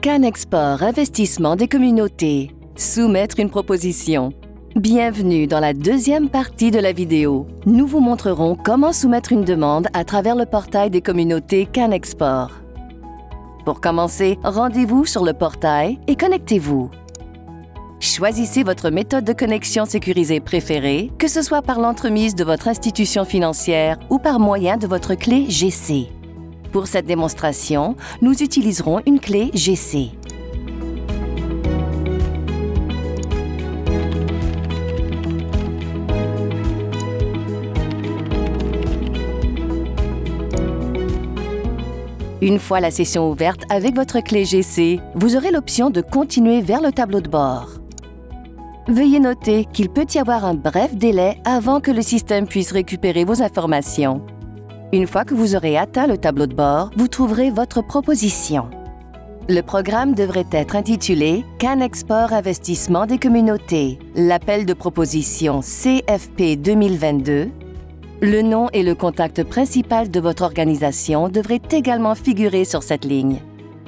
CanExport Investissement des communautés. Soumettre une proposition. Bienvenue dans la deuxième partie de la vidéo. Nous vous montrerons comment soumettre une demande à travers le portail des communautés CanExport. Pour commencer, rendez-vous sur le portail et connectez-vous. Choisissez votre méthode de connexion sécurisée préférée, que ce soit par l'entremise de votre institution financière ou par moyen de votre clé GC. Pour cette démonstration, nous utiliserons une clé GC. Une fois la session ouverte avec votre clé GC, vous aurez l'option de continuer vers le tableau de bord. Veuillez noter qu'il peut y avoir un bref délai avant que le système puisse récupérer vos informations. Une fois que vous aurez atteint le tableau de bord, vous trouverez votre proposition. Le programme devrait être intitulé « CanExport Investissement des communautés », l'appel de proposition CFP 2022. Le nom et le contact principal de votre organisation devraient également figurer sur cette ligne.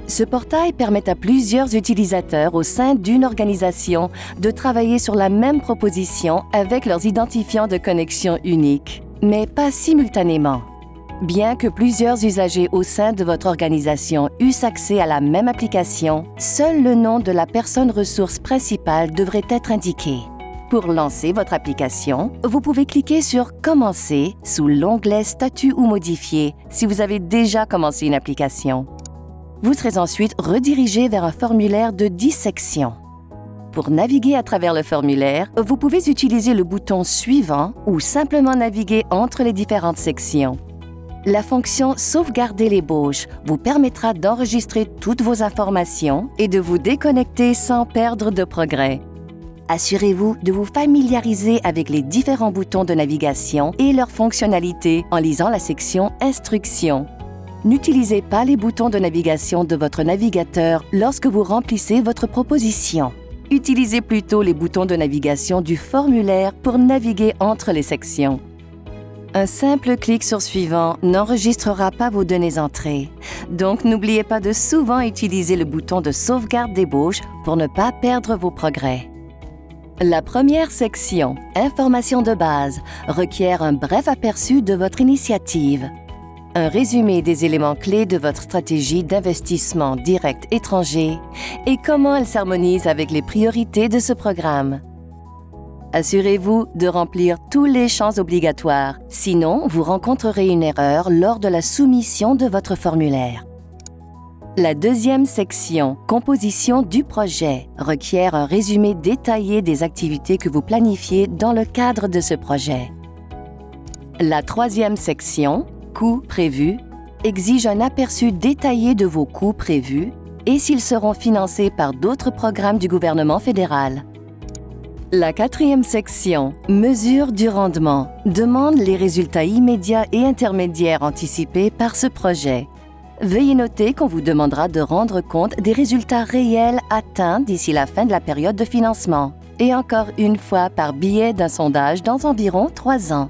Ce portail permet à plusieurs utilisateurs au sein d'une organisation de travailler sur la même proposition avec leurs identifiants de connexion uniques, mais pas simultanément. Bien que plusieurs usagers au sein de votre organisation eussent accès à la même application, seul le nom de la personne ressource principale devrait être indiqué. Pour lancer votre application, vous pouvez cliquer sur « Commencer » sous l'onglet « Statut ou modifier » si vous avez déjà commencé une application. Vous serez ensuite redirigé vers un formulaire de 10 sections. Pour naviguer à travers le formulaire, vous pouvez utiliser le bouton « Suivant » ou simplement naviguer entre les différentes sections. La fonction « Sauvegarder l'ébauche » vous permettra d'enregistrer toutes vos informations et de vous déconnecter sans perdre de progrès. Assurez-vous de vous familiariser avec les différents boutons de navigation et leurs fonctionnalités en lisant la section « Instructions ». N'utilisez pas les boutons de navigation de votre navigateur lorsque vous remplissez votre proposition. Utilisez plutôt les boutons de navigation du formulaire pour naviguer entre les sections. Un simple clic sur « Suivant » n'enregistrera pas vos données entrées. Donc, n'oubliez pas de souvent utiliser le bouton de sauvegarde d'ébauche pour ne pas perdre vos progrès. La première section, « Informations de base », requiert un bref aperçu de votre initiative. Un résumé des éléments clés de votre stratégie d'investissement direct étranger et comment elle s'harmonise avec les priorités de ce programme. Assurez-vous de remplir tous les champs obligatoires, sinon vous rencontrerez une erreur lors de la soumission de votre formulaire. La deuxième section, Composition du projet, requiert un résumé détaillé des activités que vous planifiez dans le cadre de ce projet. La troisième section, Coûts prévus, exige un aperçu détaillé de vos coûts prévus et s'ils seront financés par d'autres programmes du gouvernement fédéral. La quatrième section, Mesure du rendement, demande les résultats immédiats et intermédiaires anticipés par ce projet. Veuillez noter qu'on vous demandera de rendre compte des résultats réels atteints d'ici la fin de la période de financement, et encore une fois par biais d'un sondage dans environ 3 ans.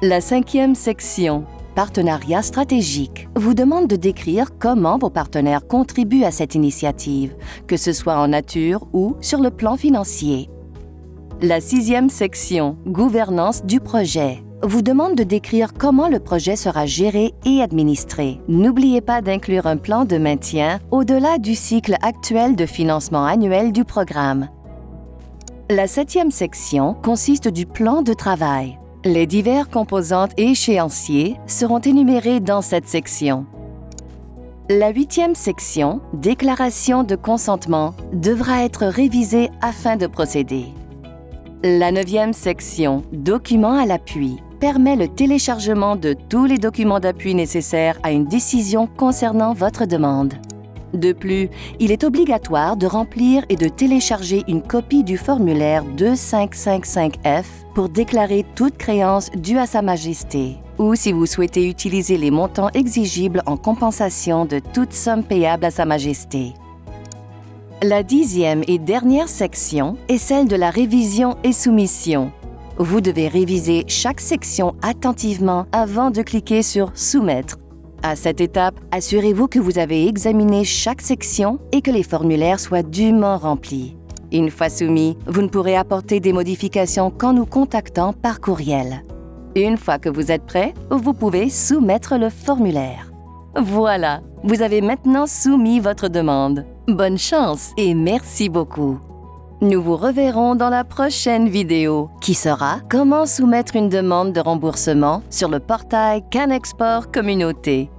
La cinquième section, Partenariat stratégique, vous demande de décrire comment vos partenaires contribuent à cette initiative, que ce soit en nature ou sur le plan financier. La sixième section, Gouvernance du projet, vous demande de décrire comment le projet sera géré et administré. N'oubliez pas d'inclure un plan de maintien au-delà du cycle actuel de financement annuel du programme. La septième section consiste du plan de travail. Les divers composantes et échéanciers seront énumérés dans cette section. La huitième section, Déclaration de consentement, devra être révisée afin de procéder. La neuvième section, Documents à l'appui, permet le téléchargement de tous les documents d'appui nécessaires à une décision concernant votre demande. De plus, il est obligatoire de remplir et de télécharger une copie du formulaire 2555F pour déclarer toute créance due à Sa Majesté, ou si vous souhaitez utiliser les montants exigibles en compensation de toute somme payable à Sa Majesté. La 10e et dernière section est celle de la révision et soumission. Vous devez réviser chaque section attentivement avant de cliquer sur « Soumettre ». À cette étape, assurez-vous que vous avez examiné chaque section et que les formulaires soient dûment remplis. Une fois soumis, vous ne pourrez apporter des modifications qu'en nous contactant par courriel. Une fois que vous êtes prêt, vous pouvez soumettre le formulaire. Voilà, vous avez maintenant soumis votre demande. Bonne chance et merci beaucoup. Nous vous reverrons dans la prochaine vidéo, qui sera « Comment soumettre une demande de remboursement sur le portail CanExport Communauté ».